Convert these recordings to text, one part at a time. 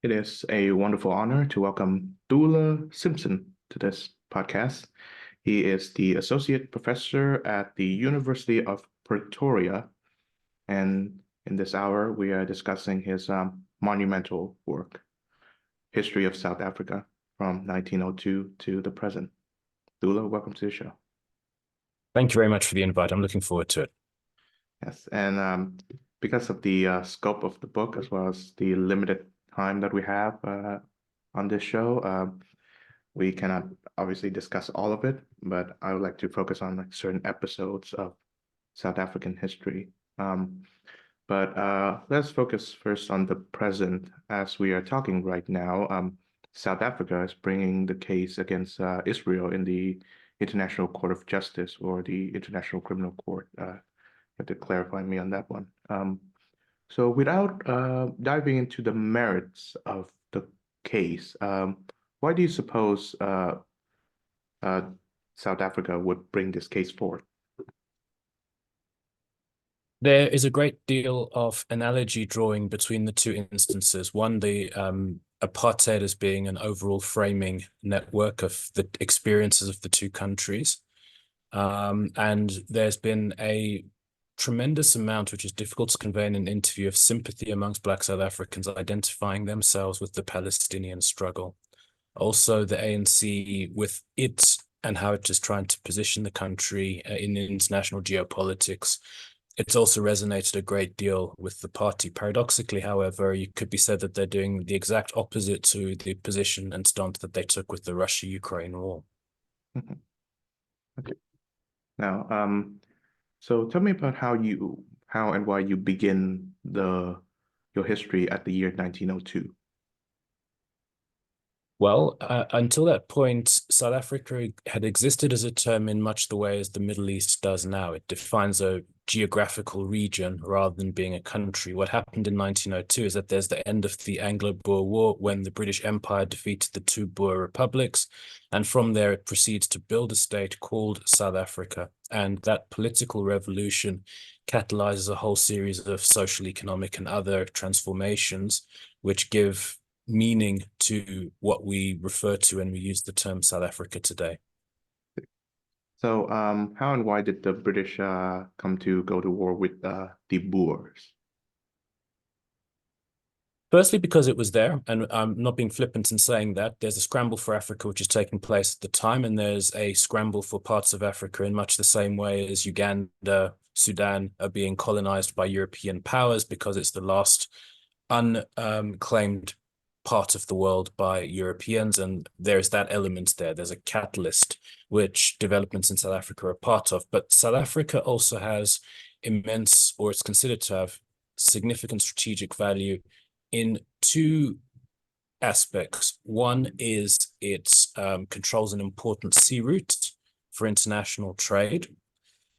It is a wonderful honor to welcome Thula Simpson to this podcast. He is the Associate Professor at the University of Pretoria, and in this hour, we are discussing his monumental work, History of South Africa from 1902 to the present. Thula, welcome to the show. Thank you very much for the invite. I'm looking forward to it. Yes, and because of the scope of the book, as well as the limited time that we have on this show, we cannot obviously discuss all of it, but I would like to focus on like certain episodes of South African history. But let's focus first on the present as we are talking right now. South Africa is bringing the case against Israel in the International Court of Justice or the International Criminal Court. You have to clarify me on that one. So without diving into the merits of the case, why do you suppose South Africa would bring this case forward? There is a great deal of analogy drawing between the two instances. One, the apartheid as being an overall framing network of the experiences of the two countries. And there's been a tremendous amount, which is difficult to convey in an interview, of sympathy amongst Black South Africans identifying themselves with the Palestinian struggle. Also, the ANC with it and how it is trying to position the country in international geopolitics. It's also resonated a great deal with the party. Paradoxically, however, you could be said that they're doing the exact opposite to the position and stance that they took with the Russia-Ukraine war. Okay. Now, so tell me about how and why you begin your history at the year 1902. Well, until that point, South Africa had existed as a term in much the way as the Middle East does now. It defines a geographical region rather than being a country. What happened in 1902 is that there's the end of the Anglo-Boer War when the British Empire defeated the two Boer republics. And from there, it proceeds to build a state called South Africa. And that political revolution catalyzes a whole series of social, economic, and other transformations, which give meaning to what we refer to when we use the term South Africa today. So, how and why did the British come to go to war with the Boers? Firstly, because it was there, and I'm not being flippant in saying that. There's a scramble for Africa which is taking place at the time, and there's a scramble for parts of Africa in much the same way as Uganda, Sudan are being colonized by European powers because it's the last unclaimed part of the world by Europeans, and there's that element there. There's a catalyst which developments in South Africa are part of. But South Africa also has immense, or it's considered to have significant strategic value in two aspects. One is it controls an important sea route for international trade,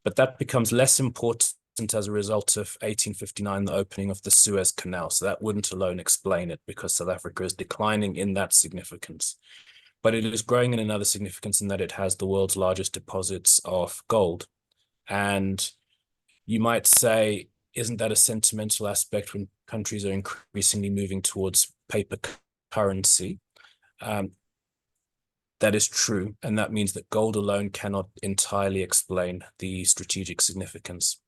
but that becomes less important as a result of 1859, the opening of the Suez Canal. So that wouldn't alone explain it, because South Africa is declining in that significance. But it is growing in another significance in that it has the world's largest deposits of gold. And you might say, isn't that a sentimental aspect when countries are increasingly moving towards paper currency? That is true. And that means that gold alone cannot entirely explain the strategic significance.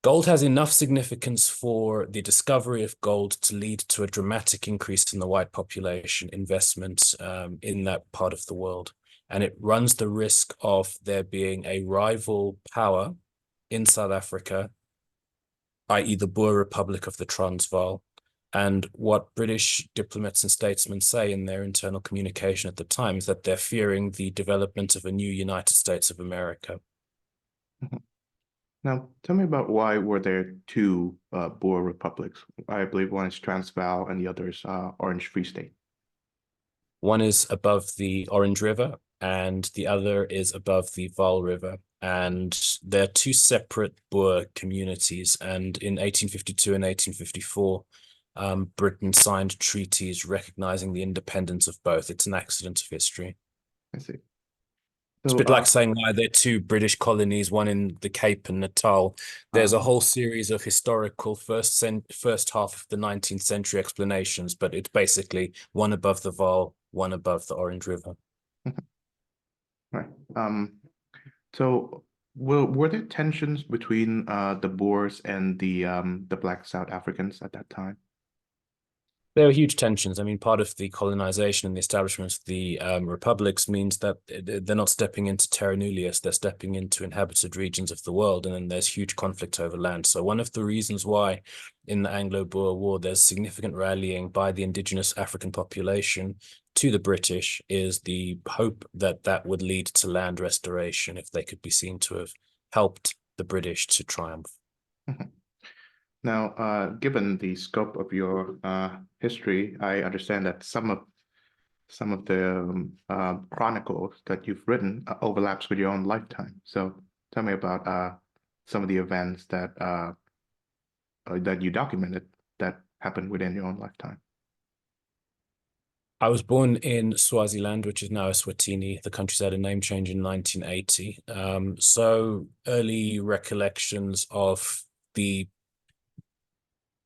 Gold has enough significance for the discovery of gold to lead to a dramatic increase in the white population investment in that part of the world. And it runs the risk of there being a rival power in South Africa, i.e. the Boer Republic of the Transvaal. And what British diplomats and statesmen say in their internal communication at the time is that they're fearing the development of a new United States of America. Now, tell me about why were there two Boer republics? I believe one is Transvaal and the other is Orange Free State. One is above the Orange River and the other is above the Vaal River. And they're two separate Boer communities. And in 1852 and 1854, Britain signed treaties recognizing the independence of both. It's an accident of history. I see. It's a So, bit like saying why there are two British colonies, one in the Cape and Natal. There's a uh, whole series of historical first half of the 19th century explanations, but it's basically one above the Vaal, one above the Orange River. right. So were there tensions between the Boers and the Black South Africans at that time? There are huge tensions. I mean, part of the colonization and the establishment of the republics means that they're not stepping into terra nullius, they're stepping into inhabited regions of the world, and then there's huge conflict over land. So one of the reasons why in the Anglo-Boer War there's significant rallying by the indigenous African population to the British is the hope that that would lead to land restoration if they could be seen to have helped the British to triumph. Mhm. Now, given the scope of your history, I understand that some of the chronicles that you've written overlaps with your own lifetime. So tell me about some of the events that you documented that happened within your own lifetime. I was born in Swaziland, which is now Eswatini. The country's had a name change in 1980. So early recollections of the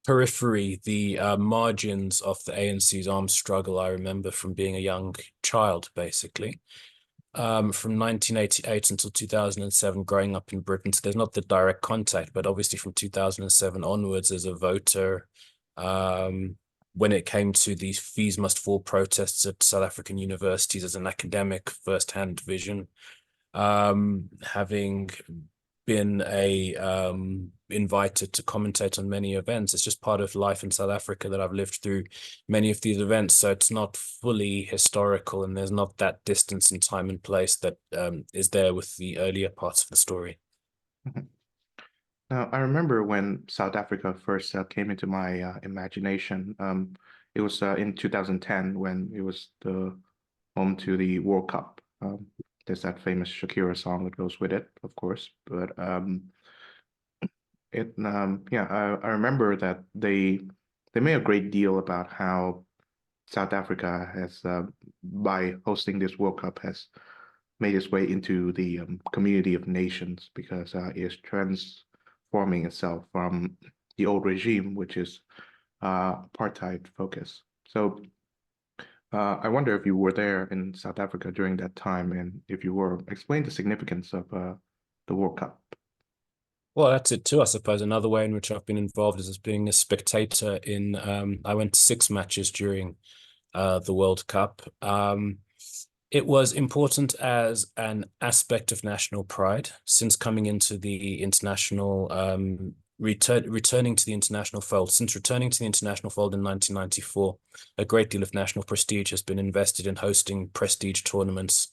periphery, the margins of the ANC's armed struggle, I remember from being a young child, basically. From 1988 until 2007, growing up in Britain. So there's not the direct contact, but obviously from 2007 onwards as a voter, when it came to these fees must fall protests at South African universities as an academic first-hand vision, having been a invited to commentate on many events. It's just part of life in South Africa that I've lived through many of these events. So it's not fully historical, and there's not that distance in time and place that is there with the earlier parts of the story. Mhm. Now, I remember when South Africa first came into my imagination. It was in 2010 when it was the home to the World Cup. There's that famous Shakira song that goes with it, of course. But yeah, I remember that they made a great deal about how South Africa has by hosting this World Cup has made its way into the community of nations because it's transforming itself from the old regime, which is apartheid focus. So I wonder if you were there in South Africa during that time, and if you were, explain the significance of the World Cup. Well, that's it too, I suppose. Another way in which I've been involved is as being a spectator in, I went to 6 matches during the World Cup. It was important as an aspect of national pride since coming into the international, returning to the international fold. Since returning to the international fold in 1994, a great deal of national prestige has been invested in hosting prestige tournaments.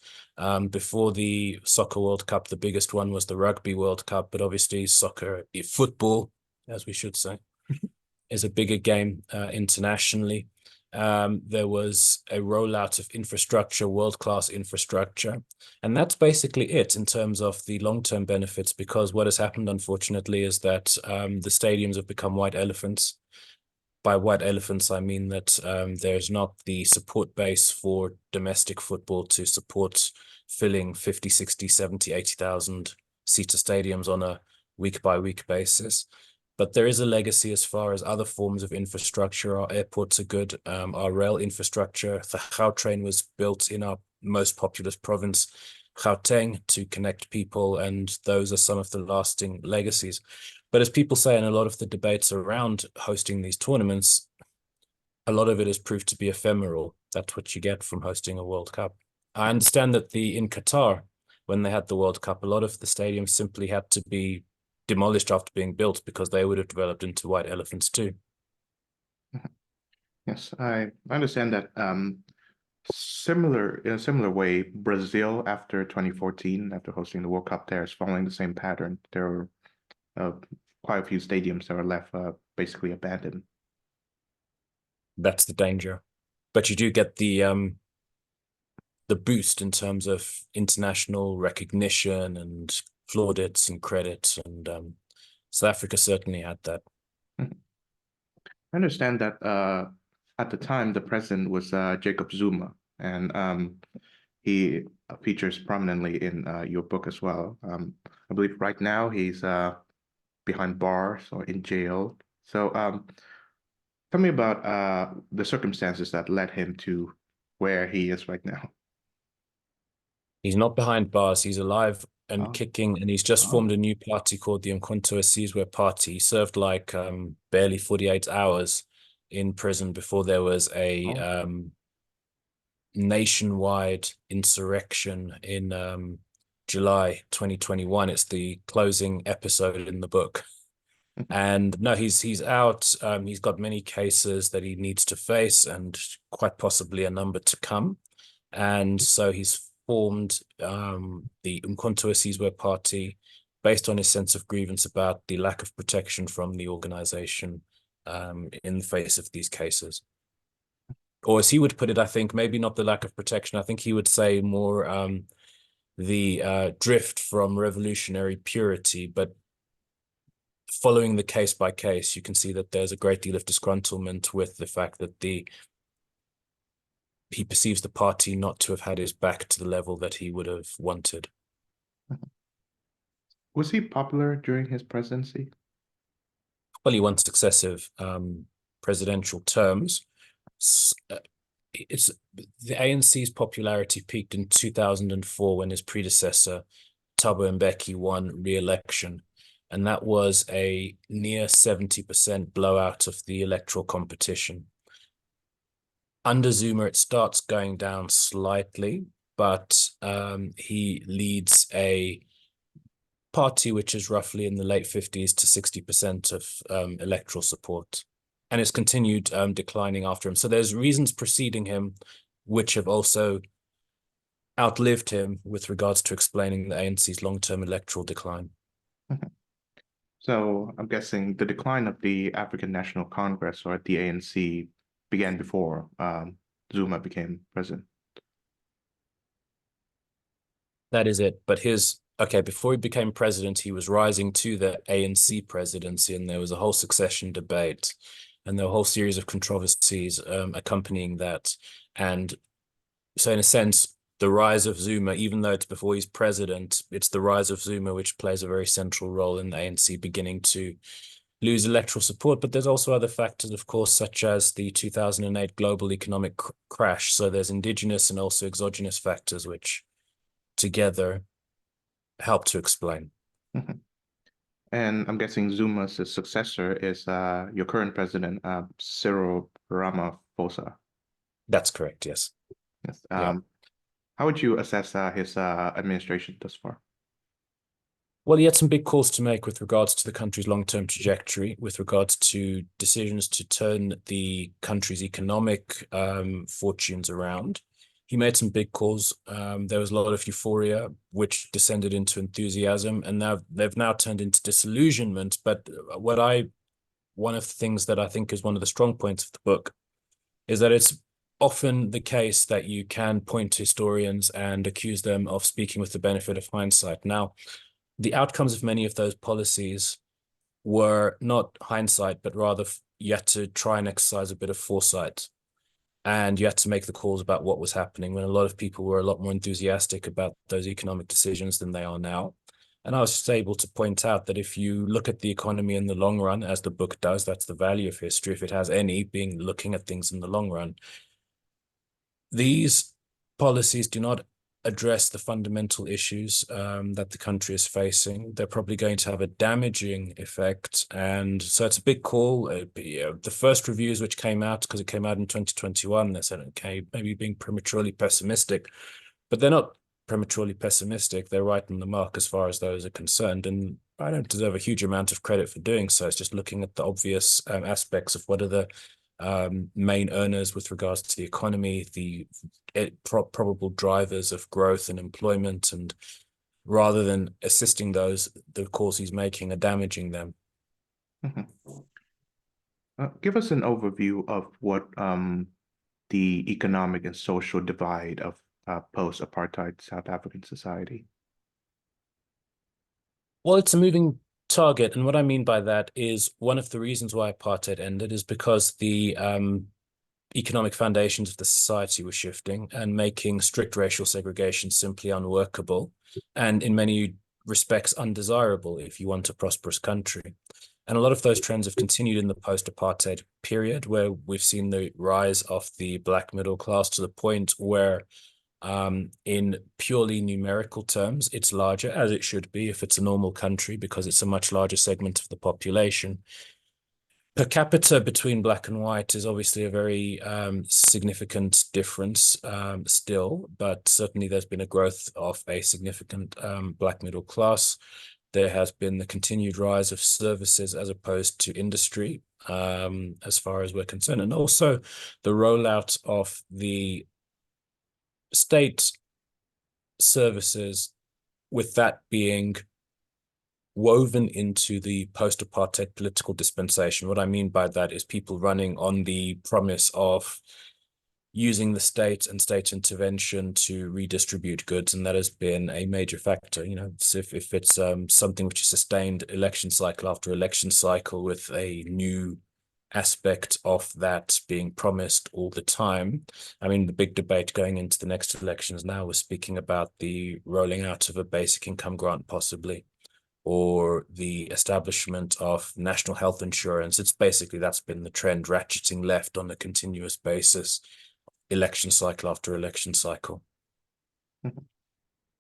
Before the Soccer World Cup, the biggest one was the Rugby World Cup, but obviously football, as we should say, is a bigger game internationally. There was a rollout of infrastructure, world-class infrastructure. And that's basically it in terms of the long-term benefits, because what has happened, unfortunately, is that the stadiums have become white elephants. By white elephants, I mean that there's not the support base for domestic football to support filling 50, 60, 70, 80,000 seater stadiums on a week-by-week basis. But there is a legacy as far as other forms of infrastructure. Our airports are good. Our rail infrastructure, the Gautrain was built in our most populous province, Gauteng, to connect people, and those are some of the lasting legacies. But as people say in a lot of the debates around hosting these tournaments, a lot of it has proved to be ephemeral. That's what you get from hosting a World Cup. I understand that in Qatar, when they had the World Cup, a lot of the stadiums simply had to be demolished after being built because they would have developed into white elephants too. Yes, I understand that similar in a similar way, Brazil after 2014, after hosting the World Cup there, is following the same pattern. There are uh, quite a few stadiums that are left basically abandoned. That's the danger. But you do get the boost in terms of international recognition and plaudits and credits, and South Africa certainly had that. Mhm. I understand that at the time the president was Jacob Zuma, and he features prominently in your book as well. I believe right now he's behind bars or in jail. So tell me about the circumstances that led him to where he is right now. He's not behind bars. He's alive and Oh, kicking, and he's just oh, formed a new party called the Umkhonto we Party. He served like barely 48 hours in prison before there was a oh. nationwide insurrection in July 2021. It's the closing episode in the book. And no, he's out. He's got many cases that he needs to face, and quite possibly a number to come. And so he's formed the Umkhonto we Party based on his sense of grievance about the lack of protection from the organization in the face of these cases. Or as he would put it, I think maybe not the lack of protection. I think he would say more the drift from revolutionary purity. But following the case by case, you can see that there's a great deal of disgruntlement with the fact that he perceives the party not to have had his back to the level that he would have wanted. Was he popular during his presidency? Well, he won successive presidential terms. It's the ANC's popularity peaked in 2004 when his predecessor, Thabo Mbeki, won re-election. And that was a near 70% blowout of the electoral competition. Under Zuma, it starts going down slightly, but he leads a party which is roughly in the late 50s to 60% of electoral support. And it's continued declining after him. So there's reasons preceding him which have also outlived him with regards to explaining the ANC's long-term electoral decline. So I'm guessing the decline of the African National Congress or the ANC began before Zuma became president. That is it. But before he became president, he was rising to the ANC presidency, and there was a whole succession debate, and there were a whole series of controversies accompanying that. And so in a sense, the rise of Zuma, even though it's before he's president, it's the rise of Zuma which plays a very central role in the ANC beginning to lose electoral support. But there's also other factors, of course, such as the 2008 global economic crash. So there's indigenous and also exogenous factors which together help to explain. Mhm. And I'm guessing Zuma's successor is your current president, Cyril Ramaphosa. That's correct, yes. Yes. Yeah. How would you assess his administration thus far? Well, he had some big calls to make with regards to the country's long-term trajectory, with regards to decisions to turn the country's economic fortunes around. He made some big calls. There was a lot of euphoria, which descended into enthusiasm, and now they've turned into disillusionment. But one of the things that I think is one of the strong points of the book is that it's often the case that you can point to historians and accuse them of speaking with the benefit of hindsight. Now, the outcomes of many of those policies were not hindsight, but rather you had to try and exercise a bit of foresight. And you had to make the calls about what was happening when a lot of people were a lot more enthusiastic about those economic decisions than they are now. And I was just able to point out that if you look at the economy in the long run, as the book does, that's the value of history, if it has any, being looking at things in the long run, these policies do not address the fundamental issues that the country is facing. They're probably going to have a damaging effect. And so it's a big call. The first reviews which came out, because it came out in 2021, they said, okay, maybe being prematurely pessimistic, but they're not prematurely pessimistic. They're right on the mark as far as those are concerned. And I don't deserve a huge amount of credit for doing so. It's just looking at the obvious aspects of what are the main earners with regards to the economy, the probable drivers of growth and employment, and rather than assisting those, the calls he's making are damaging them. Mhm. Give us an overview of what the economic and social divide of post-apartheid South African society. Well, it's a moving target. And what I mean by that is one of the reasons why apartheid ended is because the economic foundations of the society were shifting and making strict racial segregation simply unworkable and in many respects undesirable if you want a prosperous country. And a lot of those trends have continued in the post-apartheid period, where we've seen the rise of the black middle class to the point where, in purely numerical terms, it's larger, as it should be if it's a normal country, because it's a much larger segment of the population. Per capita between black and white is obviously a very significant difference still, but certainly there's been a growth of a significant black middle class. There has been the continued rise of services as opposed to industry, as far as we're concerned, and also the rollout of the state services, with that being woven into the post-apartheid political dispensation. What I mean by that is people running on the promise of using the state and state intervention to redistribute goods, and that has been a major factor. You know, so if it's something which is sustained election cycle after election cycle with a new aspect of that being promised all the time. I mean, the big debate going into the next elections now was speaking about the rolling out of a basic income grant, possibly, or the establishment of national health insurance. It's basically, that's been the trend, ratcheting left on a continuous basis, election cycle after election cycle.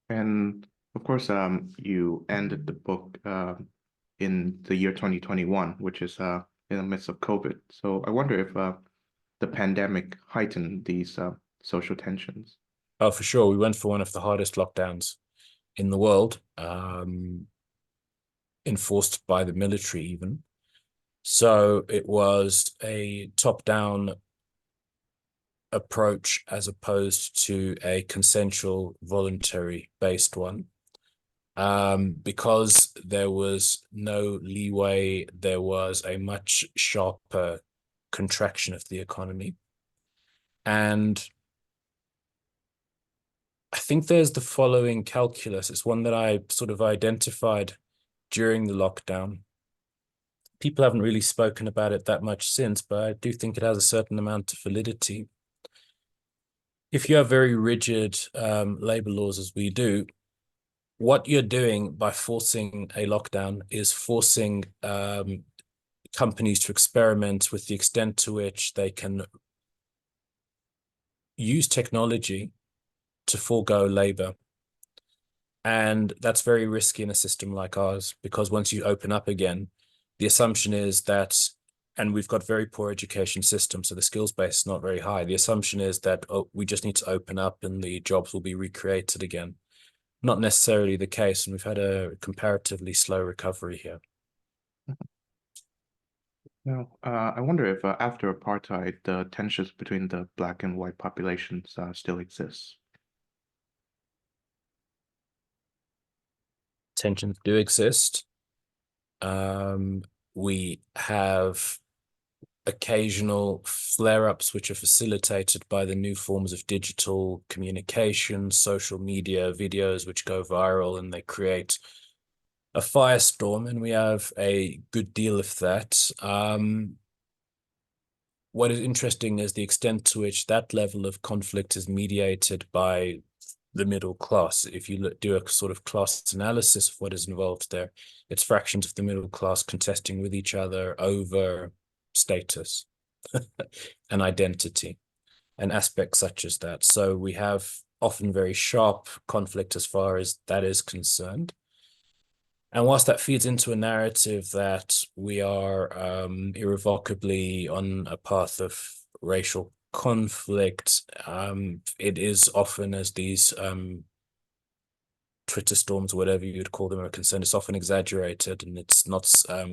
And of course, you ended the book in the year 2021, which is in the midst of COVID. So I wonder if the pandemic heightened these social tensions. Oh, for sure. We went for one of the hardest lockdowns in the world, enforced by the military even. So it was a top-down approach as opposed to a consensual, voluntary-based one. Because there was no leeway, there was a much sharper contraction of the economy. And I think there's the following calculus. It's one that I sort of identified during the lockdown. People haven't really spoken about it that much since, but I do think it has a certain amount of validity. If you have very rigid labor laws, as we do, what you're doing by forcing a lockdown is forcing companies to experiment with the extent to which they can use technology to forego labor. And that's very risky in a system like ours, because once you open up again, the assumption is that, and we've got very poor education system, so the skills base is not very high. The assumption is that, oh, we just need to open up and the jobs will be recreated again. Not necessarily the case, and we've had a comparatively slow recovery here. Now, I wonder if after apartheid, the tensions between the black and white populations still exist. Tensions do exist. We have occasional flare-ups which are facilitated by the new forms of digital communication, social media, videos which go viral, and they create a firestorm, and we have a good deal of that. What is interesting is the extent to which that level of conflict is mediated by the middle class. If you do a sort of class analysis of what is involved there, it's fractions of the middle class contesting with each other over status and identity and aspects such as that. So we have often very sharp conflict as far as that is concerned. And whilst that feeds into a narrative that we are irrevocably on a path of racial conflict, it is often, as these Twitter storms, whatever you'd call them, are concerned, it's often exaggerated, and it's not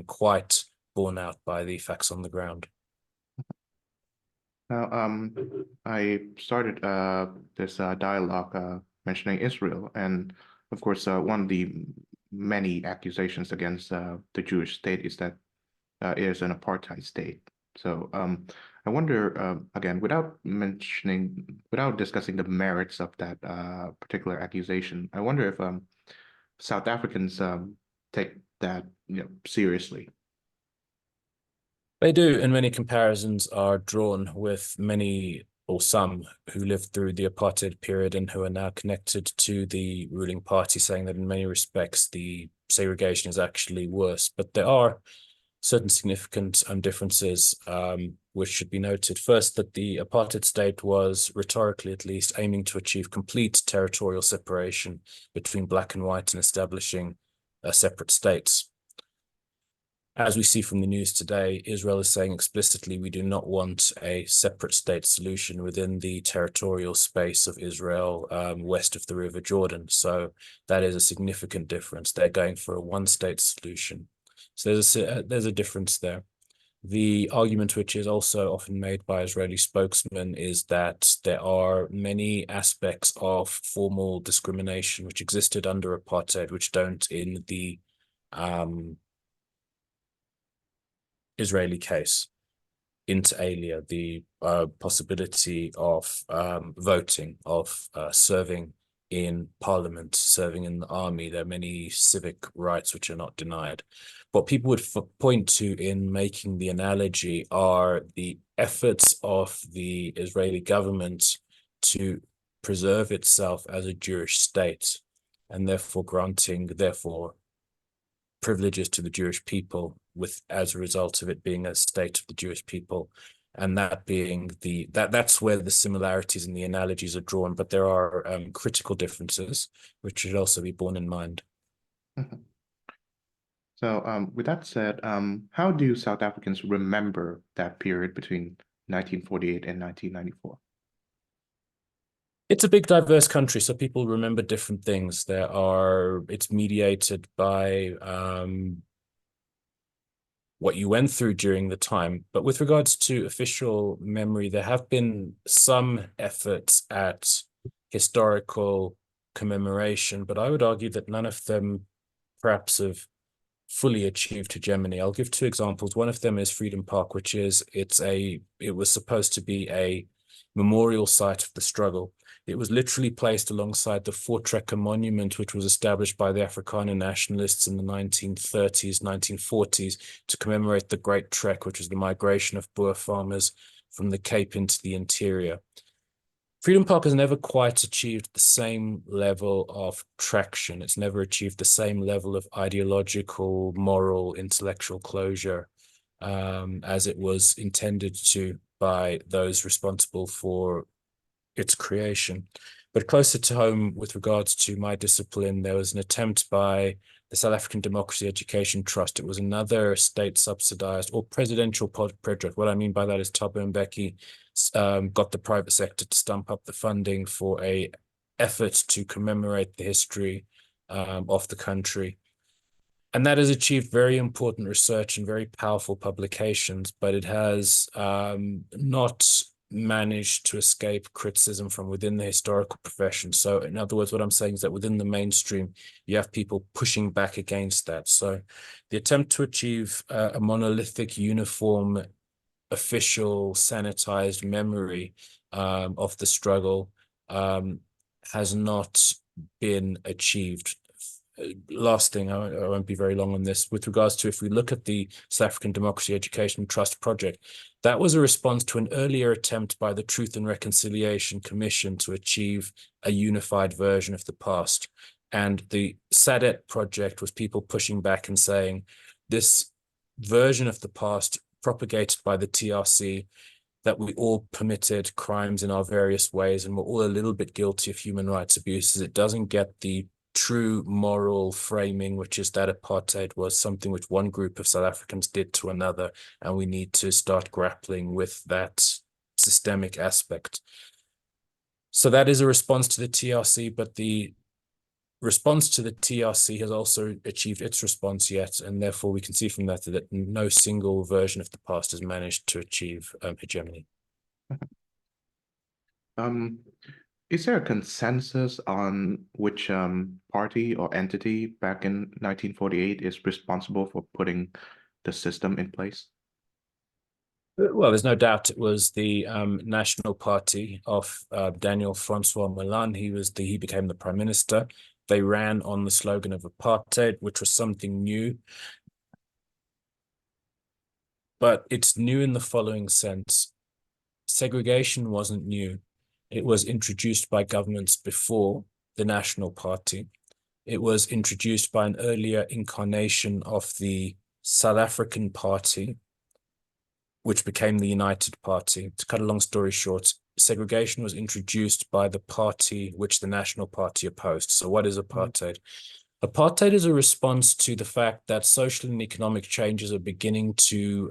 quite borne out by the facts on the ground. Now, I started this dialogue mentioning Israel, and of course, one of the many accusations against the Jewish state is that it is an apartheid state. So I wonder, again, without discussing the merits of that particular accusation, I wonder if South Africans take that seriously. They do, and many comparisons are drawn with many or some who lived through the apartheid period and who are now connected to the ruling party, saying that in many respects the segregation is actually worse. But there are certain significant differences which should be noted. First, that the apartheid state was, rhetorically at least, aiming to achieve complete territorial separation between black and white and establishing separate states. As we see from the news today, Israel is saying explicitly we do not want a separate state solution within the territorial space of Israel west of the River Jordan. So that is a significant difference. They're going for a one-state solution. So there's a difference there. The argument which is also often made by Israeli spokesmen is that there are many aspects of formal discrimination which existed under apartheid, which don't in the Israeli case, inter alia, the possibility of voting, of serving in parliament, serving in the army. There are many civic rights which are not denied. What people would point to in making the analogy are the efforts of the Israeli government to preserve itself as a Jewish state, and therefore granting, privileges to the Jewish people as a result of it being a state of the Jewish people, and that being that's where the similarities and the analogies are drawn. But there are critical differences which should also be borne in mind. Mhm. So with that said, how do South Africans remember that period between 1948 and 1994? It's a big, diverse country, so people remember different things. It's mediated by what you went through during the time. But with regards to official memory, there have been some efforts at historical commemoration, but I would argue that none of them perhaps have fully achieved hegemony. I'll give two examples. One of them is Freedom Park, which is it was supposed to be a memorial site of the struggle. It was literally placed alongside the Voortrekker monument, which was established by the Afrikaner nationalists in the 1930s, 1940s to commemorate the Great Trek, which was the migration of Boer farmers from the Cape into the interior. Freedom Park has never quite achieved the same level of traction. It's never achieved the same level of ideological, moral, intellectual closure as it was intended to by those responsible for its creation. But closer to home, with regards to my discipline, there was an attempt by the South African Democracy Education Trust. It was another state-subsidized or presidential project. What I mean by that is Thabo Mbeki got the private sector to stump up the funding for a effort to commemorate the history of the country. And that has achieved very important research and very powerful publications, but it has not managed to escape criticism from within the historical profession. So in other words, what I'm saying is that within the mainstream, you have people pushing back against that. So the attempt to achieve a monolithic, uniform, official, sanitized memory of the struggle has not been achieved. Last thing, I won't be very long on this, with regards to if we look at the South African Democracy Education Trust project, that was a response to an earlier attempt by the Truth and Reconciliation Commission to achieve a unified version of the past. And the SADET project was people pushing back and saying this version of the past propagated by the TRC, that we all permitted crimes in our various ways and we're all a little bit guilty of human rights abuses. It doesn't get the true moral framing, which is that apartheid was something which one group of South Africans did to another, and we need to start grappling with that systemic aspect. So that is a response to the TRC, but the response to the TRC has also achieved its response yet, and therefore we can see from that that no single version of the past has managed to achieve hegemony. Is there a consensus on which party or entity back in 1948 is responsible for putting the system in place? Well, there's no doubt it was the National Party of Daniel Francois Malan. He became the prime minister. They ran on the slogan of apartheid, which was something new. but it's new in the following sense. Segregation wasn't new. It was introduced by governments before the National Party. It was introduced by an earlier incarnation of the South African Party, which became the United Party. To cut a long story short, segregation was introduced by the party which the National Party opposed. So what is apartheid? Apartheid is a response to the fact that social and economic changes are beginning to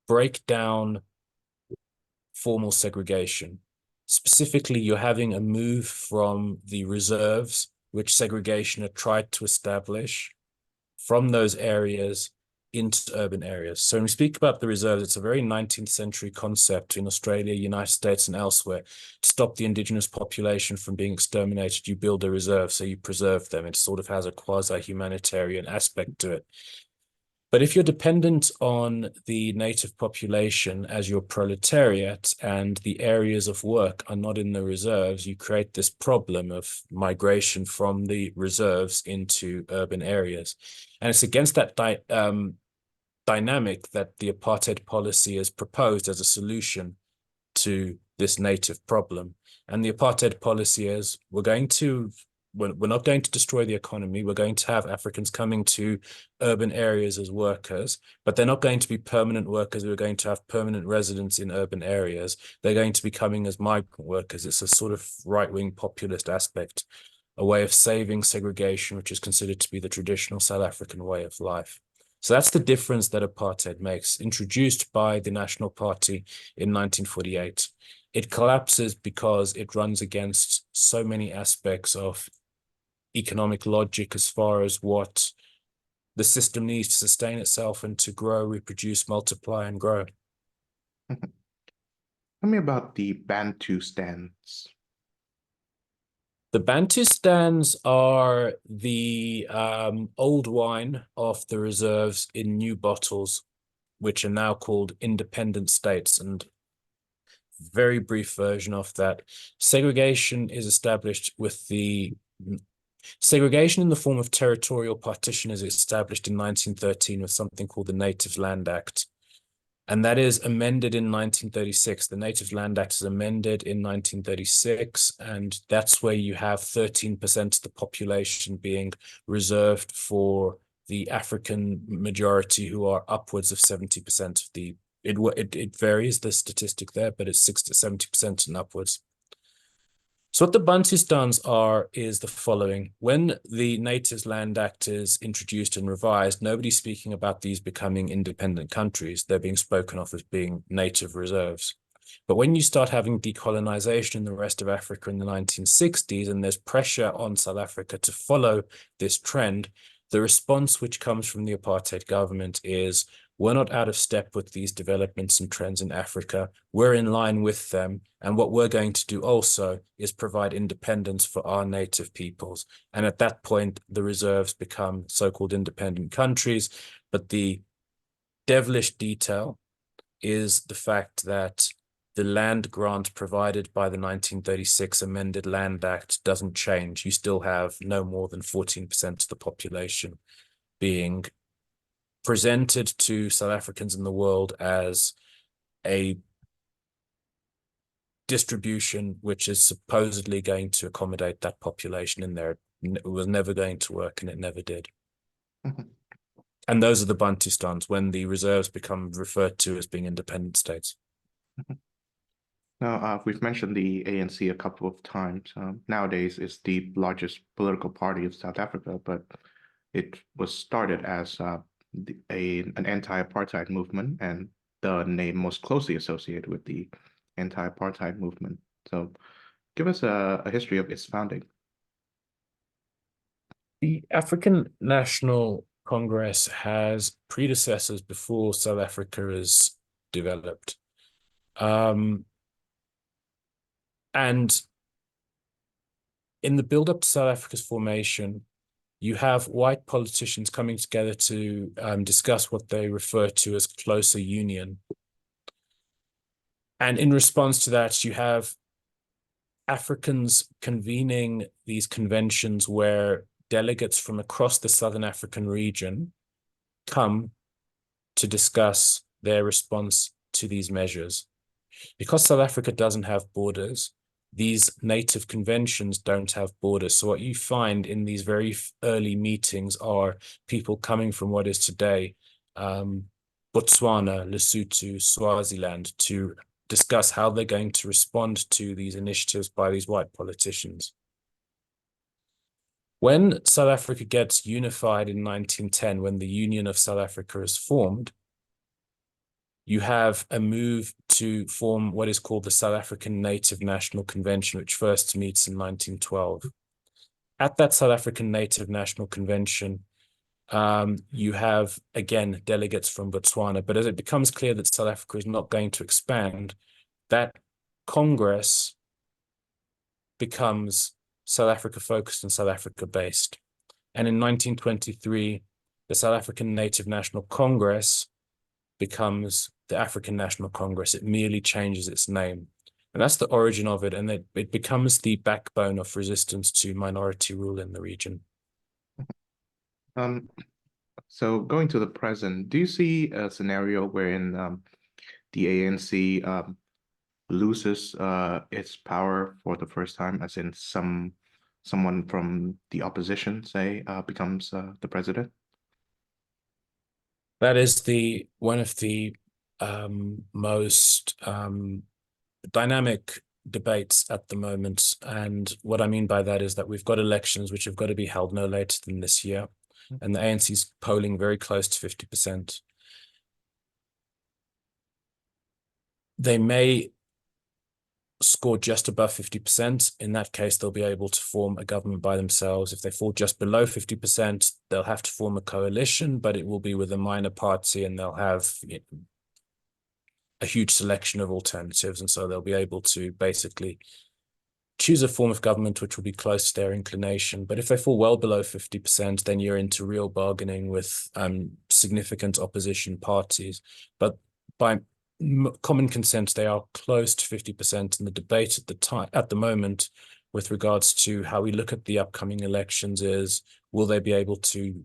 break down formal segregation. Specifically, you're having a move from the reserves, which segregation had tried to establish, from those areas into urban areas. So when we speak about the reserves, it's a very 19th century concept in Australia, United States, and elsewhere. To stop the indigenous population from being exterminated, you build a reserve, so you preserve them. It sort of has a quasi-humanitarian aspect to it. But if you're dependent on the native population as your proletariat and the areas of work are not in the reserves, you create this problem of migration from the reserves into urban areas. And it's against that dynamic that the apartheid policy is proposed as a solution to this native problem. And the apartheid policy is we're not going to destroy the economy. We're going to have Africans coming to urban areas as workers, but they're not going to be permanent workers. We're going to have permanent residents in urban areas. They're going to be coming as migrant workers. It's a sort of right-wing populist aspect, a way of saving segregation, which is considered to be the traditional South African way of life. So that's the difference that apartheid makes, introduced by the National Party in 1948. It collapses because it runs against so many aspects of economic logic as far as what the system needs to sustain itself and to grow, reproduce, multiply, and grow. Tell me about the Bantustans. The Bantustans are the old wine of the reserves in new bottles, which are now called independent states. And very brief version of that, segregation is established with the segregation in the form of territorial partition is established in 1913 with something called the Natives Land Act. And that is amended in 1936. The Natives Land Act is amended in 1936, and that's where you have 13% of the population being reserved for the African majority, who are upwards of 70% of the, it varies, the statistic there, but it's 60 to 70% and upwards. So what the Bantustans are is the following. When the Natives Land Act is introduced and revised, nobody's speaking about these becoming independent countries. They're being spoken of as being native reserves. But when you start having decolonization in the rest of Africa in the 1960s, and there's pressure on South Africa to follow this trend, the response which comes from the apartheid government is, we're not out of step with these developments and trends in Africa. We're in line with them. And what we're going to do also is provide independence for our native peoples. And at that point, the reserves become so-called independent countries. But the devilish detail is the fact that the land grant provided by the 1936 Amended Land Act doesn't change. You still have no more than 14% of the population being presented to South Africans in the world as a distribution which is supposedly going to accommodate that population in there. It was never going to work, and it never did. And those are the Bantustans, when the reserves become referred to as being independent states. Now, we've mentioned the ANC a couple of times. Nowadays, it's the largest political party of South Africa, but it was started as an anti-apartheid movement, and the name most closely associated with the anti-apartheid movement. So give us a history of its founding. The African National Congress has predecessors before South Africa is developed. And in the build-up to South Africa's formation, you have white politicians coming together to discuss what they refer to as closer union. And in response to that, you have Africans convening these conventions where delegates from across the Southern African region come to discuss their response to these measures. Because South Africa doesn't have borders, these native conventions don't have borders. So what you find in these very early meetings are people coming from what is today Botswana, Lesotho, Swaziland, to discuss how they're going to respond to these initiatives by these white politicians. When South Africa gets unified in 1910, when the Union of South Africa is formed, you have a move to form what is called the South African Native National Convention, which first meets in 1912. At that South African Native National Convention, you have, again, delegates from Botswana. But as it becomes clear that South Africa is not going to expand, that Congress becomes South Africa focused and South Africa based. And in 1923, the South African Native National Congress becomes the African National Congress. It merely changes its name. And that's the origin of it. And it becomes the backbone of resistance to minority rule in the region. So going to the present, do you see a scenario wherein the ANC loses its power for the first time, as in someone from the opposition, say, becomes the president? That is one of the most dynamic debates at the moment. And what I mean by that is that we've got elections which have got to be held no later than this year. And the ANC is polling very close to 50%. They may score just above 50%. In that case, they'll be able to form a government by themselves. If they fall just below 50%, they'll have to form a coalition, but it will be with a minor party, and they'll have a huge selection of alternatives. And so they'll be able to basically choose a form of government which will be close to their inclination. But if they fall well below 50%, then you're into real bargaining with significant opposition parties. But by common consent, they are close to 50%. And the debate at the moment with regards to how we look at the upcoming elections is, will they be able to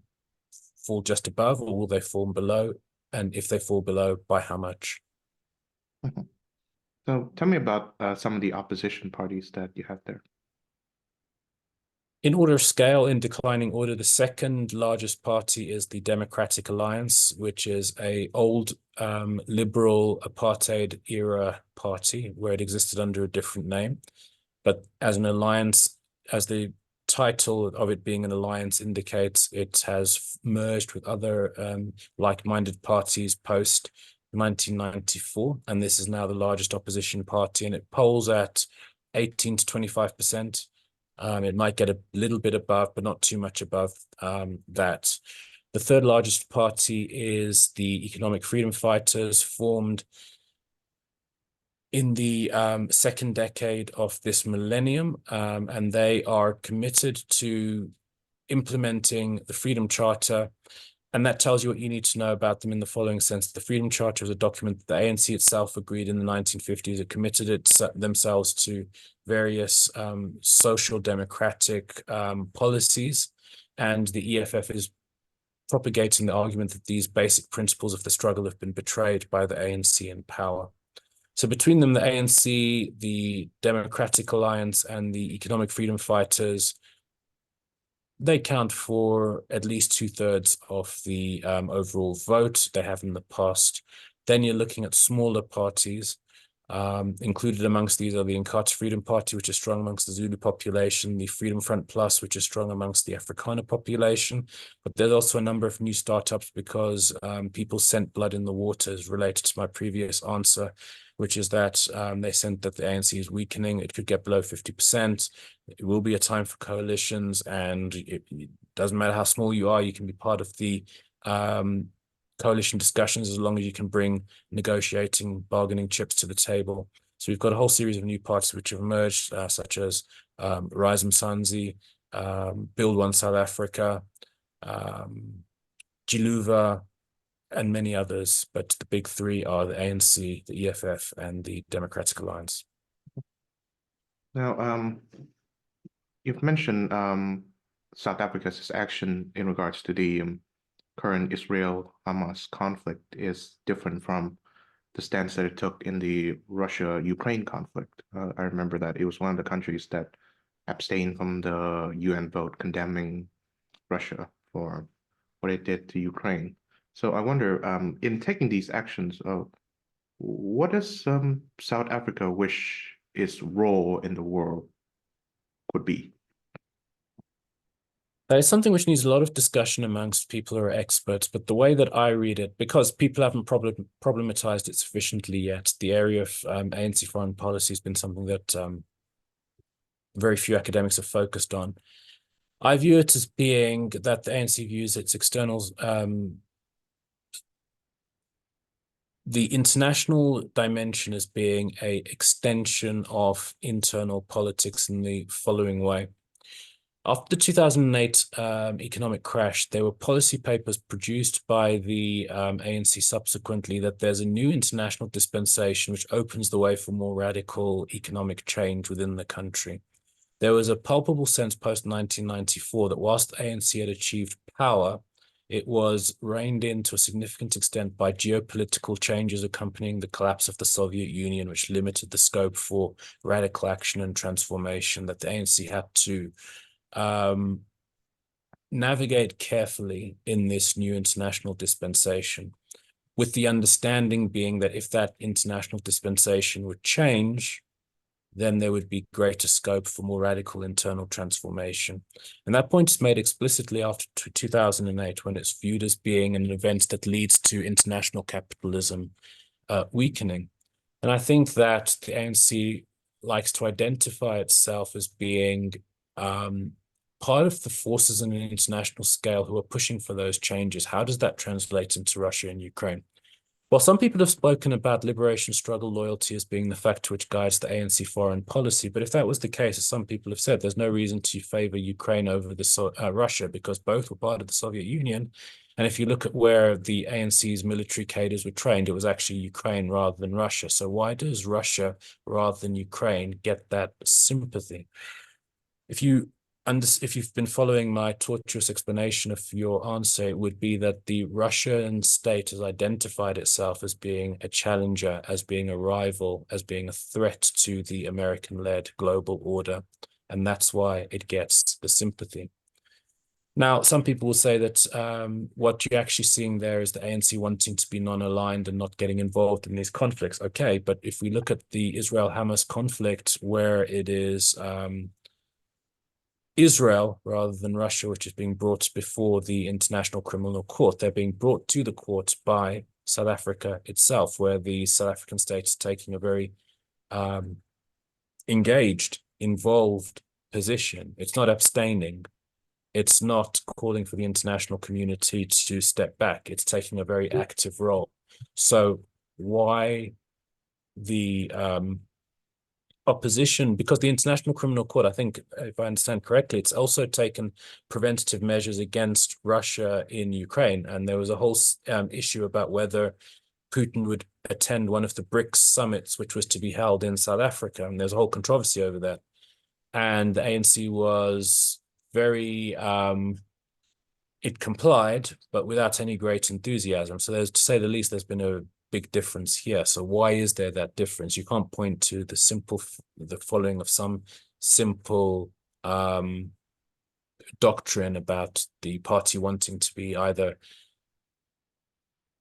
fall just above, or will they fall below? And if they fall below, by how much? So tell me about some of the opposition parties that you have there. In order of scale, in declining order, the second largest party is the Democratic Alliance, which is a old liberal apartheid era party where it existed under a different name. But as an alliance, as the title of it being an alliance indicates, it has merged with other like-minded parties post 1994, and this is now the largest opposition party, and it polls at 18 to 25%. It might get a little bit above, but not too much above that. The third largest party is the Economic Freedom Fighters, formed in the second decade of this millennium, and they are committed to implementing the Freedom Charter. And that tells you what you need to know about them in the following sense. The Freedom Charter is a document that the ANC itself agreed in the 1950s. It committed themselves to various social democratic policies. And the EFF is propagating the argument that these basic principles of the struggle have been betrayed by the ANC in power. So between them, the ANC, the Democratic Alliance, and the Economic Freedom Fighters, they count for at least 2/3 of the overall vote. They have in the past. Then you're looking at smaller parties. Included amongst these are the Inkatha Freedom Party, which is strong amongst the Zulu population, the Freedom Front Plus, which is strong amongst the Afrikaner population. But there's also a number of new startups because people sent blood in the waters related to my previous answer, which is that they sent that the ANC is weakening. It could get below 50%. It will be a time for coalitions, and it doesn't matter how small you are, you can be part of the coalition discussions as long as you can bring negotiating, bargaining chips to the table. So we've got a whole series of new parties which have emerged, such as Rise Mzansi, Build One South Africa, Jiluva, and many others. But the big three are the ANC, the EFF, and the Democratic Alliance. Now, you've mentioned South Africa's action in regards to the current Israel-Hamas conflict is different from the stance that it took in the Russia-Ukraine conflict. I remember that it was one of the countries that abstained from the UN vote condemning Russia for what it did to Ukraine. So I wonder, in taking these actions, what does South Africa wish its role in the world could be? That is something which needs a lot of discussion amongst people who are experts, but the way that I read it, because people haven't problematized it sufficiently yet, the area of ANC foreign policy has been something that very few academics have focused on. I view it as being that the ANC views its externals, the international dimension as being a extension of internal politics in the following way. After the 2008 economic crash, there were policy papers produced by the ANC subsequently that there's a new international dispensation which opens the way for more radical economic change within the country. There was a palpable sense post-1994 that whilst the ANC had achieved power, it was reined in to a significant extent by geopolitical changes accompanying the collapse of the Soviet Union, which limited the scope for radical action and transformation that the ANC had to navigate carefully in this new international dispensation, with the understanding being that if that international dispensation would change, then there would be greater scope for more radical internal transformation. And that point is made explicitly after 2008, when it's viewed as being an event that leads to international capitalism weakening. And I think that the ANC likes to identify itself as being part of the forces on an international scale who are pushing for those changes. How does that translate into Russia and Ukraine? Well, some people have spoken about liberation struggle loyalty as being the factor which guides the ANC foreign policy. But if that was the case, as some people have said, there's no reason to favor Ukraine over Russia, because both were part of the Soviet Union. And if you look at where the ANC's military cadres were trained, it was actually Ukraine rather than Russia. So why does Russia rather than Ukraine get that sympathy? If you've been following my tortuous explanation of your answer, it would be that the Russian state has identified itself as being a challenger, as being a rival, as being a threat to the American-led global order. And that's why it gets the sympathy. Now, some people will say that what you're actually seeing there is the ANC wanting to be non-aligned and not getting involved in these conflicts. Okay, but if we look at the Israel-Hamas conflict, where it is Israel rather than Russia, which is being brought before the International Criminal Court. They're being brought to the court by South Africa itself, where the South African state is taking a very engaged, involved position. It's not abstaining. It's not calling for the international community to step back. It's taking a very active role. So why the opposition, because the International Criminal Court, I think, if I understand correctly, it's also taken preventative measures against Russia in Ukraine. And there was a whole issue about whether Putin would attend one of the BRICS summits, which was to be held in South Africa. And there's a whole controversy over that. And the ANC was very, it complied, but without any great enthusiasm. So there's, to say the least, there's been a big difference here. So why is there that difference? You can't point to the following of some simple doctrine about the party wanting to be either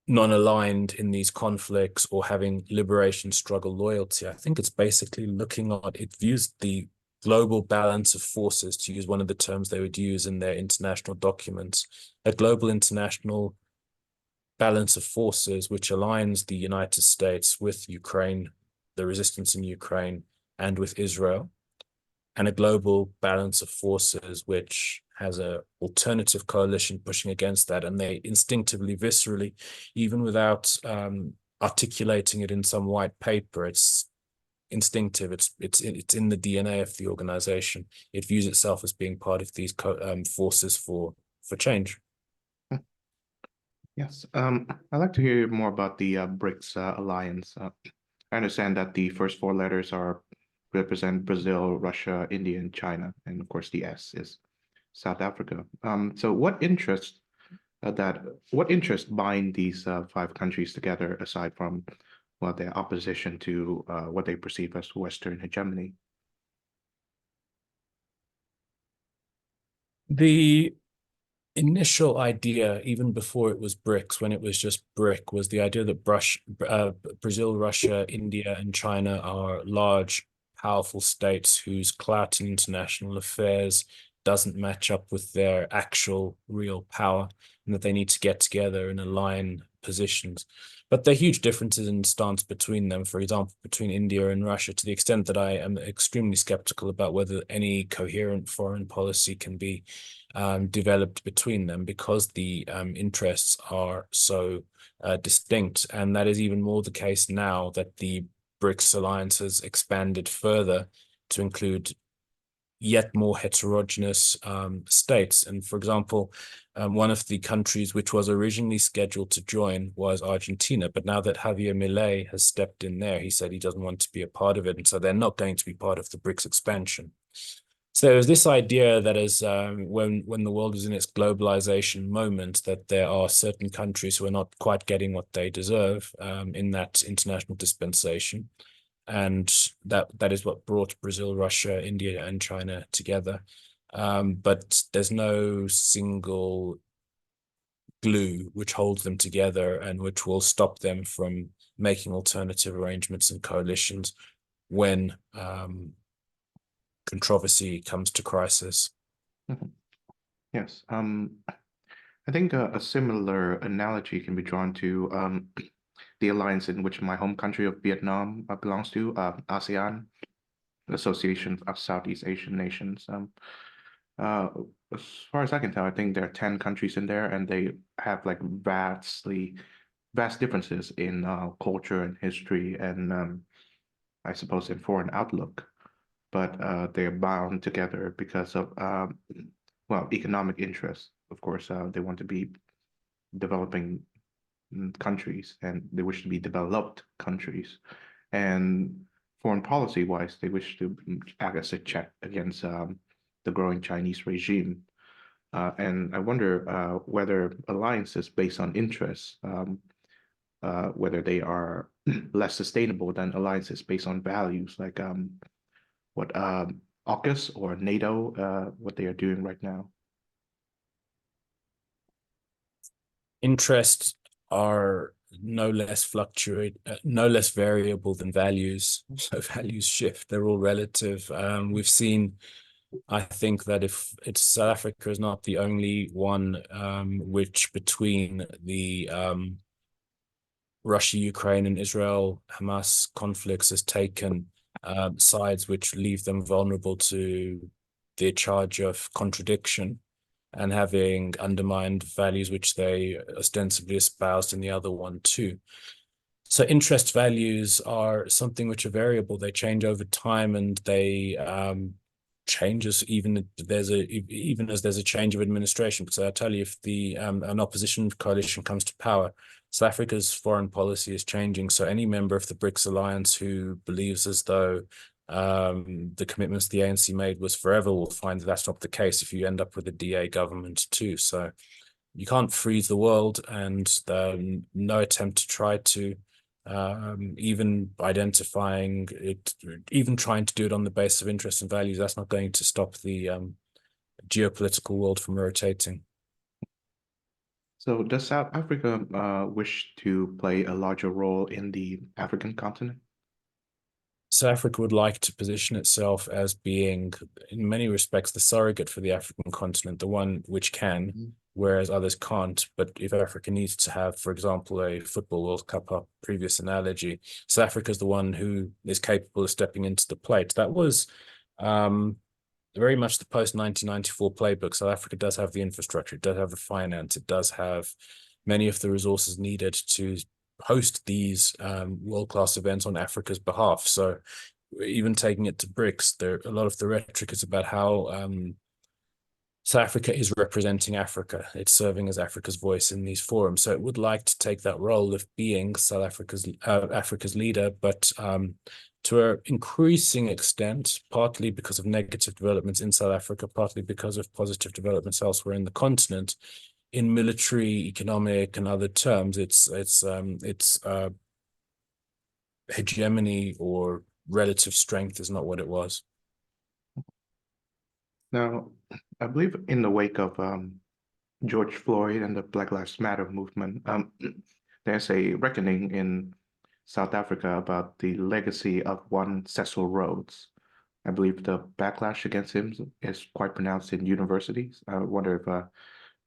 non-aligned in these conflicts or having liberation struggle loyalty. I think it's basically looking at, it views the global balance of forces, to use one of the terms they would use in their international documents, a global international balance of forces which aligns the United States with Ukraine, the resistance in Ukraine, and with Israel, and a global balance of forces which has an alternative coalition pushing against that. And they instinctively, viscerally, even without articulating it in some white paper, it's instinctive. It's in the DNA of the organization. It views itself as being part of these forces for change. Yes, I'd like to hear more about the BRICS alliance. I understand that the first four letters represent Brazil, Russia, India, and China, and of course the S is South Africa. So what interest that what interests bind these five countries together aside from, well, their opposition to what they perceive as Western hegemony? The initial idea, even before it was BRICS, when it was just BRIC, was the idea that Brazil, Russia, India, and China are large, powerful states whose clout in international affairs doesn't match up with their actual real power, and that they need to get together and align positions. But there are huge differences in stance between them. For example, between India and Russia, to the extent that I am extremely skeptical about whether any coherent foreign policy can be developed between them, because the interests are so distinct. And that is even more the case now that the BRICS alliance has expanded further to include yet more heterogeneous states. And for example, one of the countries which was originally scheduled to join was Argentina. But now that Javier Milei has stepped in there, he said he doesn't want to be a part of it. And so they're not going to be part of the BRICS expansion. So there's this idea that as when the world is in its globalization moment, that there are certain countries who are not quite getting what they deserve in that international dispensation. And that is what brought Brazil, Russia, India, and China together. But there's no single glue which holds them together and which will stop them from making alternative arrangements and coalitions when controversy comes to crisis. Mhm. Yes. I think a similar analogy can be drawn to the alliance in which my home country of Vietnam belongs to, ASEAN, Association of Southeast Asian Nations. Uh, as far as I can tell, I think there are 10 countries in there, and they have like vast differences in culture and history, and I suppose in foreign outlook. But they're bound together because of well, economic interests. Of course, they want to be developing countries, and they wish to be developed countries. And foreign policy wise, they wish to act as a check against the growing Chinese regime. And I wonder whether alliances based on interests, whether they are less sustainable than alliances based on values, like what AUKUS or NATO, what they are doing right now. Interests are no less variable than values. So values shift; they're all relative. We've seen, I think, that if it's South Africa is not the only one which between the Russia, Ukraine, and Israel Hamas conflicts has taken sides which leave them vulnerable to the charge of contradiction and having undermined values which they ostensibly espoused in the other one too. So interest values are something which are variable. They change over time, and they changes even as there's a change of administration. Because I tell you, if the an opposition coalition comes to power, South Africa's foreign policy is changing. So any member of the BRICS alliance who believes as though the commitments the ANC made was forever will find that that's not the case if you end up with a DA government too. So you can't freeze the world, and no attempt to try to even identifying it, even trying to do it on the basis of interests and values, that's not going to stop the geopolitical world from rotating. So does South Africa wish to play a larger role in the African continent? South Africa would like to position itself as being, in many respects, the surrogate for the African continent, the one which can, whereas others can't. But if Africa needs to have, for example, a football World Cup, our previous analogy, South Africa is the one who is capable of stepping into the plate. That was very much the post-1994 playbook. South Africa does have the infrastructure, it does have the finance, it does have many of the resources needed to host these world-class events on Africa's behalf. So even taking it to BRICS, a lot of the rhetoric is about how South Africa is representing Africa. It's serving as Africa's voice in these forums. So it would like to take that role of being South Africa's leader, but to an increasing extent, partly because of negative developments in South Africa, partly because of positive developments elsewhere in the continent, in military, economic, and other terms, its hegemony or relative strength is not what it was. Now, I believe in the wake of George Floyd and the Black Lives Matter movement, there's a reckoning in South Africa about the legacy of one Cecil Rhodes. I believe the backlash against him is quite pronounced in universities. I wonder if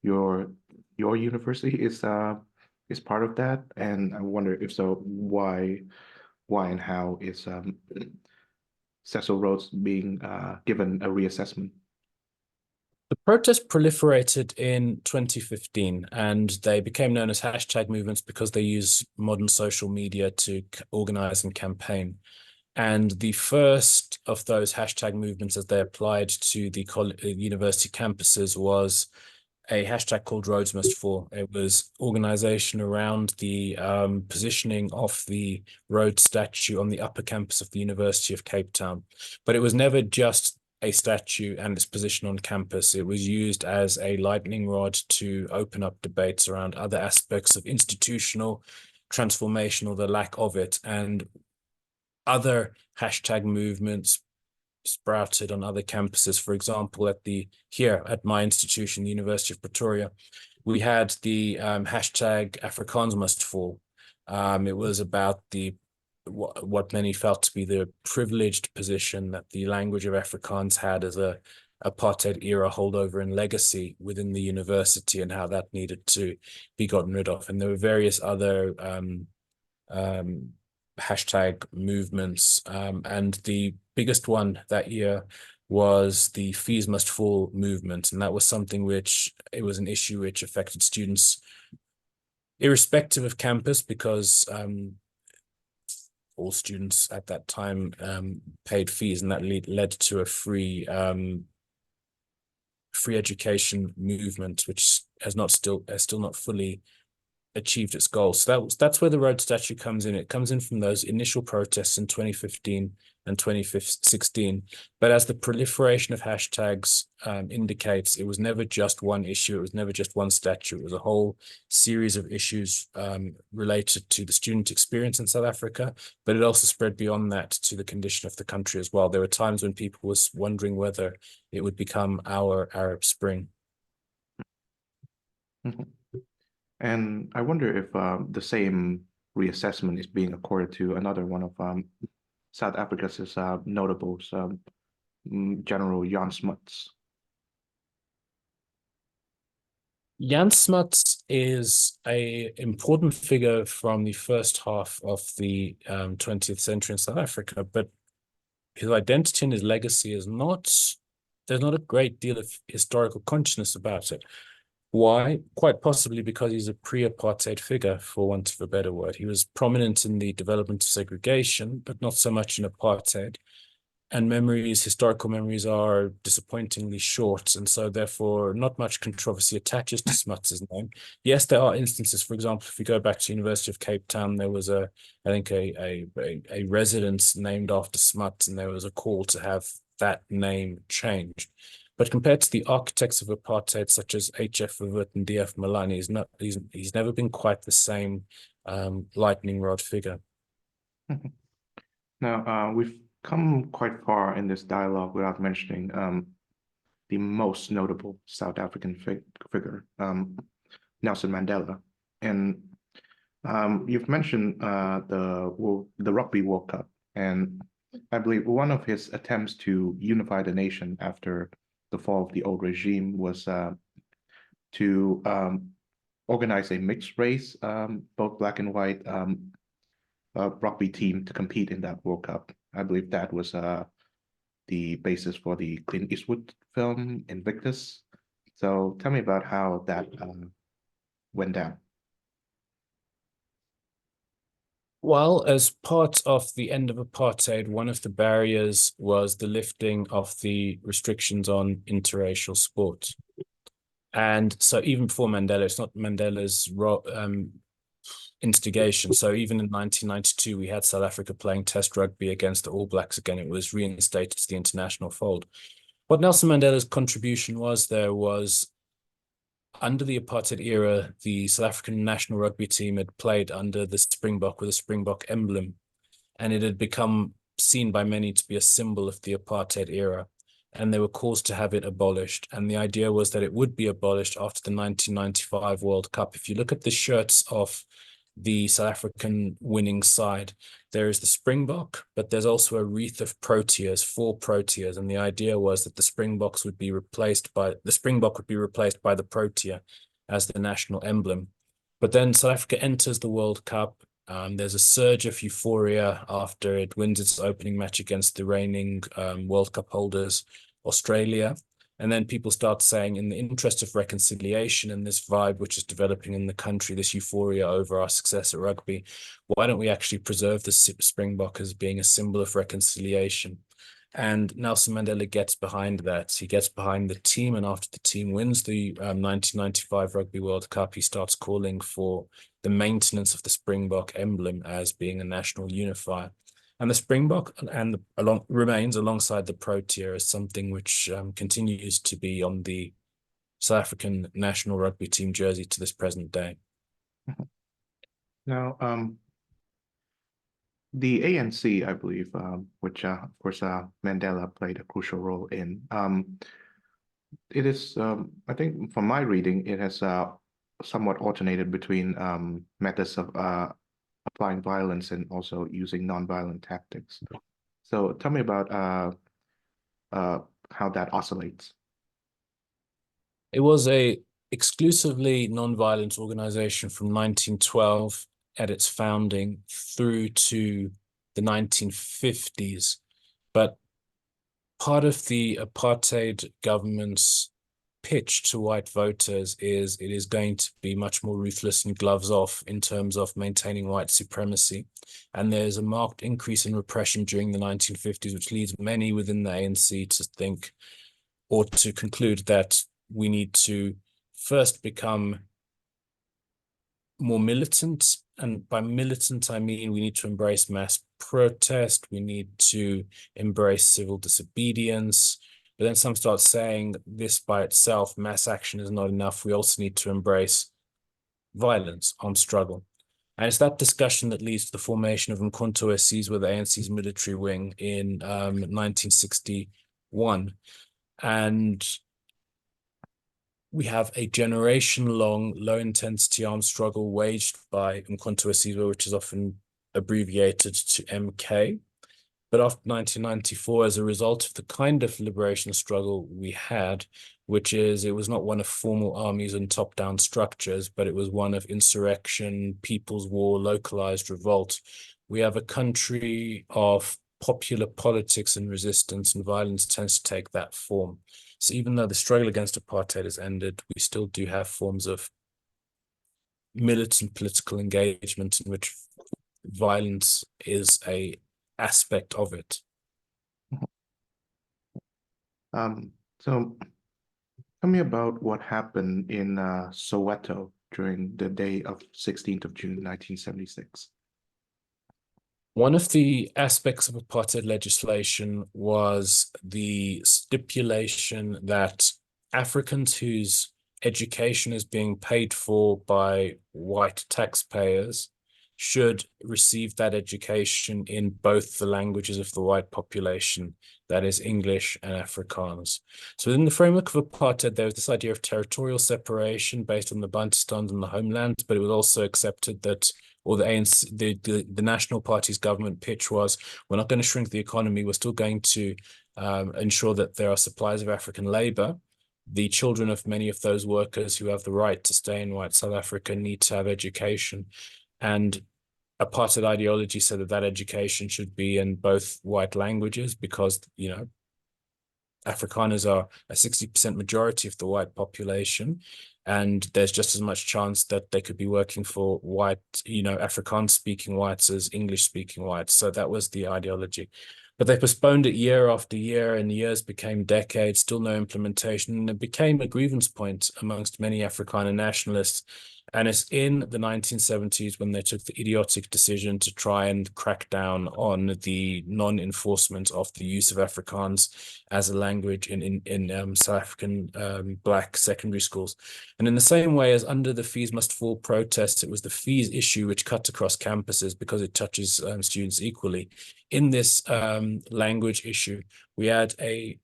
your university is part of that, and I wonder if so, why and how is Cecil Rhodes being given a reassessment? The protest proliferated in 2015 and they became known as hashtag movements because they use modern social media to organize and campaign. And the first of those hashtag movements as they applied to the university campuses was a hashtag called Rhodes Must Fall. It was organization around the positioning of the Rhodes statue on the upper campus of the University of Cape Town. But it was never just a statue and its position on campus. It was used as a lightning rod to open up debates around other aspects of institutional transformation or the lack of it. And other hashtag movements sprouted on other campuses. For example, here at my institution, the University of Pretoria, we had the hashtag Afrikaans Must Fall. It was about what many felt to be the privileged position that the language of Afrikaans had as a apartheid era holdover and legacy within the university and how that needed to be gotten rid of. And there were various other hashtag movements, and the biggest one that year was the Fees Must Fall movement, and that was something which it was an issue which affected students irrespective of campus because all students at that time paid fees, and that led to a free education movement, which has still not fully achieved its goals. So that's where the Rhodes statue comes in. It comes in from those initial protests in 2015 and 2016. But as the proliferation of hashtags indicates, it was never just one issue. It was never just one statue. It was a whole series of issues related to the student experience in South Africa, but it also spread beyond that to the condition of the country as well. There were times when people was wondering whether it would become our Arab Spring. Mm-hmm. And I wonder if the same reassessment is being accorded to another one of South Africa's notables, General Jan Smuts. Jan Smuts is an important figure from the first half of the 20th century in South Africa, but his identity and his legacy there's not a great deal of historical consciousness about it. Why? Quite possibly because he's a pre-apartheid figure, for want of a better word. He was prominent in the development of segregation, but not so much in apartheid. And historical memories are disappointingly short, and so therefore not much controversy attaches to Smuts' name. Yes, there are instances, for example, if we go back to University of Cape Town, there was I think a residence named after Smuts, and there was a call to have that name changed. But compared to the architects of apartheid, such as H.F. Verwoerd and D.F. Malani, he's never been quite the same lightning rod figure. Now, we've come quite far in this dialogue without mentioning the most notable South African figure, Nelson Mandela. And you've mentioned the Rugby World Cup, and I believe one of his attempts to unify the nation after the fall of the old regime was to organize a mixed race, both black and white rugby team to compete in that World Cup. I believe that was the basis for the Clint Eastwood film Invictus. So tell me about how that went down. Well, as part of the end of apartheid, one of the barriers was the lifting of the restrictions on interracial sport. And so even before Mandela, it's not Mandela's instigation. So even in 1992, we had South Africa playing test rugby against the All Blacks again. It was reinstated to the international fold. What Nelson Mandela's contribution was under the apartheid era, the South African national rugby team had played under the Springbok with a Springbok emblem, and it had become seen by many to be a symbol of the apartheid era. And they were calls to have it abolished. And the idea was that it would be abolished after the 1995 World Cup. If you look at the shirts of the South African winning side, there is the Springbok, but there's also a wreath of Proteas, 4 Proteas. And the idea was that the Springbok would be replaced by the Protea as the national emblem. But then South Africa enters the World Cup. There's a surge of euphoria after it wins its opening match against the reigning World Cup holders, Australia. And then people start saying, in the interest of reconciliation and this vibe which is developing in the country, this euphoria over our success at rugby, why don't we actually preserve the Springbok as being a symbol of reconciliation? And Nelson Mandela gets behind that. He gets behind the team, and after the team wins the 1995 Rugby World Cup, he starts calling for the maintenance of the Springbok emblem as being a national unifier. And the Springbok remains alongside the Protea as something which continues to be on the South African national rugby team jersey to this present day. Now, the ANC, I believe, which of course Mandela played a crucial role in, it is, I think from my reading, it has somewhat alternated between methods of applying violence and also using nonviolent tactics. So tell me about how that oscillates. It was a exclusively nonviolent organization from 1912 at its founding through to the 1950s. But part of the apartheid government's pitch to white voters is it is going to be much more ruthless and gloves off in terms of maintaining white supremacy. And there's a marked increase in repression during the 1950s, which leads many within the ANC to think or to conclude that we need to first become more militant. And by militant, I mean we need to embrace mass protest. We need to embrace civil disobedience. But then some start saying this by itself, mass action is not enough. We also need to embrace violence, armed struggle. And it's that discussion that leads to the formation of Umkhonto we Sizwe, the ANC's military wing, in 1961. And we have a generation-long, low-intensity armed struggle waged by Umkhonto we Sizwe, which is often abbreviated to MK. But after 1994, as a result of the kind of liberation struggle we had, which is it was not one of formal armies and top-down structures, but it was one of insurrection, people's war, localized revolt. We have a country of popular politics and resistance, and violence tends to take that form. So even though the struggle against apartheid has ended, we still do have forms of militant political engagement in which violence is a aspect of it. So tell me about what happened in Soweto during the day of 16th of June, 1976. One of the aspects of apartheid legislation was the stipulation that Africans whose education is being paid for by white taxpayers should receive that education in both the languages of the white population, that is English and Afrikaans. So within the framework of apartheid, there was this idea of territorial separation based on the Bantustans and the homeland, but it was also accepted that, or the ANC, the National Party's government pitch was, we're not going to shrink the economy, we're still going to ensure that there are supplies of African labor. The children of many of those workers who have the right to stay in white South Africa need to have education. And apartheid ideology said that that education should be in both white languages because, you know, Afrikaners are a 60% majority of the white population, and there's just as much chance that they could be working for white, you know, Afrikaans-speaking whites as English-speaking whites. So that was the ideology. But they postponed it year after year, and the years became decades, still no implementation. And it became a grievance point amongst many Afrikaner nationalists. And it's in the 1970s when they took the idiotic decision to try and crack down on the non-enforcement of the use of Afrikaans as a language in South African Black secondary schools. And in the same way as under the Fees Must Fall protests, it was the fees issue which cut across campuses because it touches students equally. In this language issue, we had a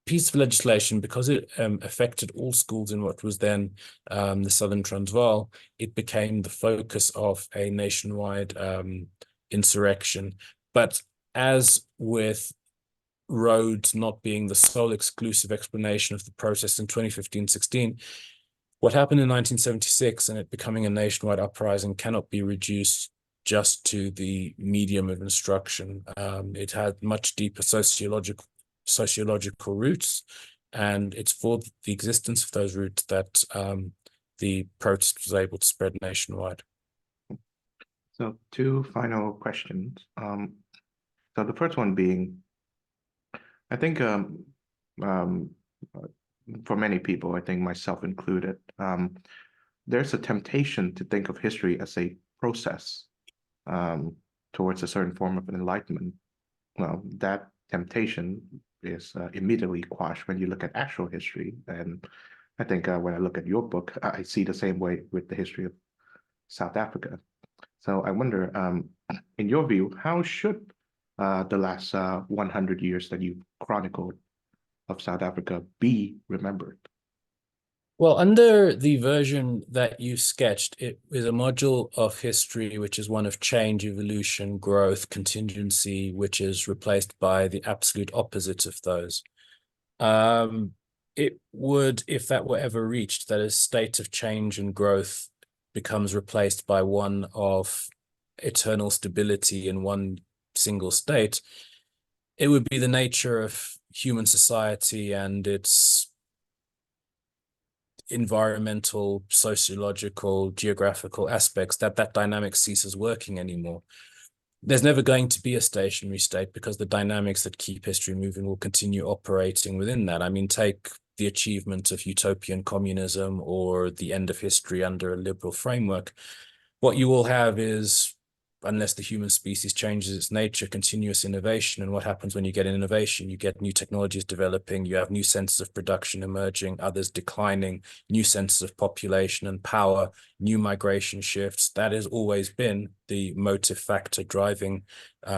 piece of legislation because it affected all schools in what was then the Southern Transvaal. It became the focus of a nationwide insurrection. But as with roads not being the sole exclusive explanation of the process in 2015-16, what happened in 1976 and it becoming a nationwide uprising cannot be reduced just to the medium of instruction. It had much deeper sociological roots, and it's for the existence of those roots that the protest was able to spread nationwide. So two final questions. So the first one being, I think for many people, I think myself included, there's a temptation to think of history as a process towards a certain form of enlightenment. Well, that temptation is immediately quashed when you look at actual history. And I think when I look at your book, I see the same way with the history of South Africa. So I wonder, in your view, how should the last 100 years that you've chronicled of South Africa be remembered? Well, under the version that you sketched, it is a module of history, which is one of change, evolution, growth, contingency, which is replaced by the absolute opposite of those. It would, if that were ever reached, that a state of change and growth becomes replaced by one of eternal stability in one single state, it would be the nature of human society and its environmental, sociological, geographical aspects that dynamic ceases working anymore. There's never going to be a stationary state because the dynamics that keep history moving will continue operating within that. I mean, take the achievement of utopian communism or the end of history under a liberal framework. What you will have is, unless the human species changes its nature, continuous innovation. And what happens when you get innovation? You get new technologies developing, you have new senses of production emerging, others declining, new senses of population and power, new migration shifts. That has always been the motive factor driving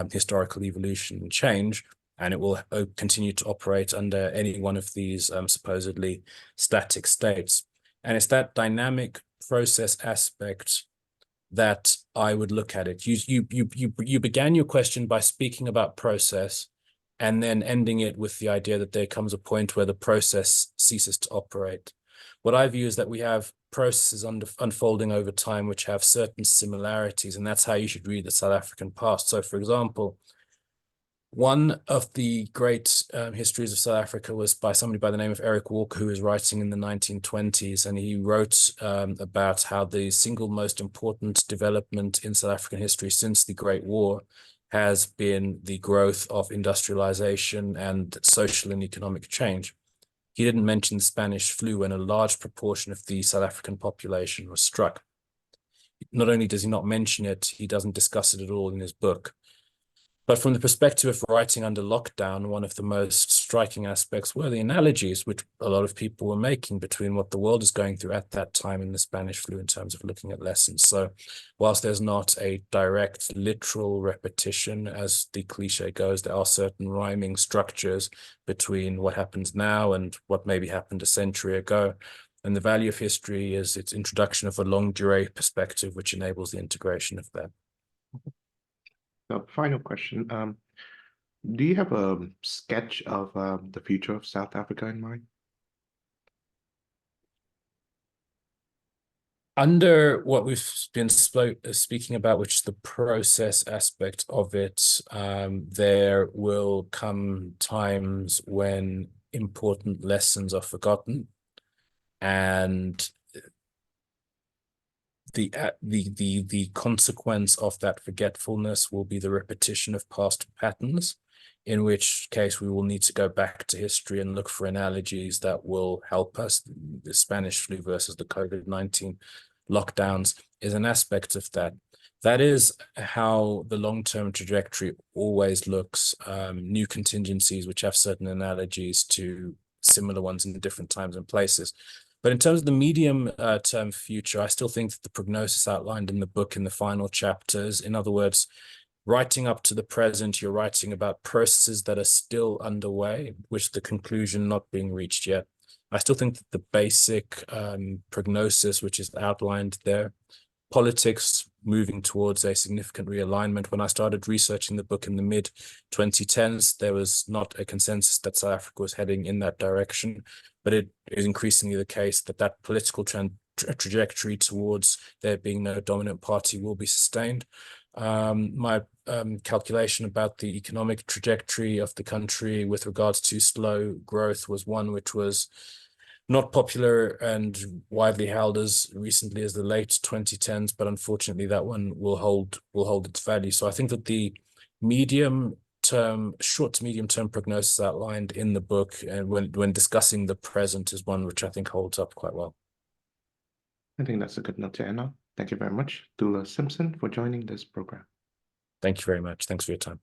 historical evolution and change. And it will continue to operate under any one of these supposedly static states. And it's that dynamic process aspect that I would look at it. You began your question by speaking about process and then ending it with the idea that there comes a point where the process ceases to operate. What I view is that we have processes unfolding over time which have certain similarities, and that's how you should read the South African past. So, for example, one of the great histories of South Africa was by somebody by the name of Eric Walker, who was writing in the 1920s, and he wrote about how the single most important development in South African history since the Great War has been the growth of industrialization and social and economic change. He didn't mention the Spanish flu when a large proportion of the South African population was struck. Not only does he not mention it, he doesn't discuss it at all in his book. But from the perspective of writing under lockdown, one of the most striking aspects were the analogies which a lot of people were making between what the world is going through at that time and the Spanish flu in terms of looking at lessons. So whilst there's not a direct literal repetition, as the cliche goes, there are certain rhyming structures between what happens now and what maybe happened a century ago. And the value of history is its introduction of a longue durée perspective, which enables the integration of that. So final question. Do you have a sketch of the future of South Africa in mind? Under what we've been speaking about, which is the process aspect of it, there will come times when important lessons are forgotten, and the consequence of that forgetfulness will be the repetition of past patterns, in which case we will need to go back to history and look for analogies that will help us. The Spanish flu versus the COVID-19 lockdowns is an aspect of that. That is how the long-term trajectory always looks. New contingencies which have certain analogies to similar ones in different times and places. But in terms of the medium-term future, I still think that the prognosis outlined in the book in the final chapters, in other words, writing up to the present, you're writing about processes that are still underway, with the conclusion not being reached yet. I still think that the basic prognosis, which is outlined there, politics moving towards a significant realignment. When I started researching the book in the mid-2010s, there was not a consensus that South Africa was heading in that direction, but it is increasingly the case that that political trajectory towards there being no dominant party will be sustained. My calculation about the economic trajectory of the country with regards to slow growth was one which was not popular and widely held as recently as the late 2010s, but unfortunately that one will hold its value. So I think that the short to medium term prognosis outlined in the book and when discussing the present is one which I think holds up quite well. I think that's a good note to end on. Thank you very much, Thula Simpson, for joining this program. Thank you very much. Thanks for your time.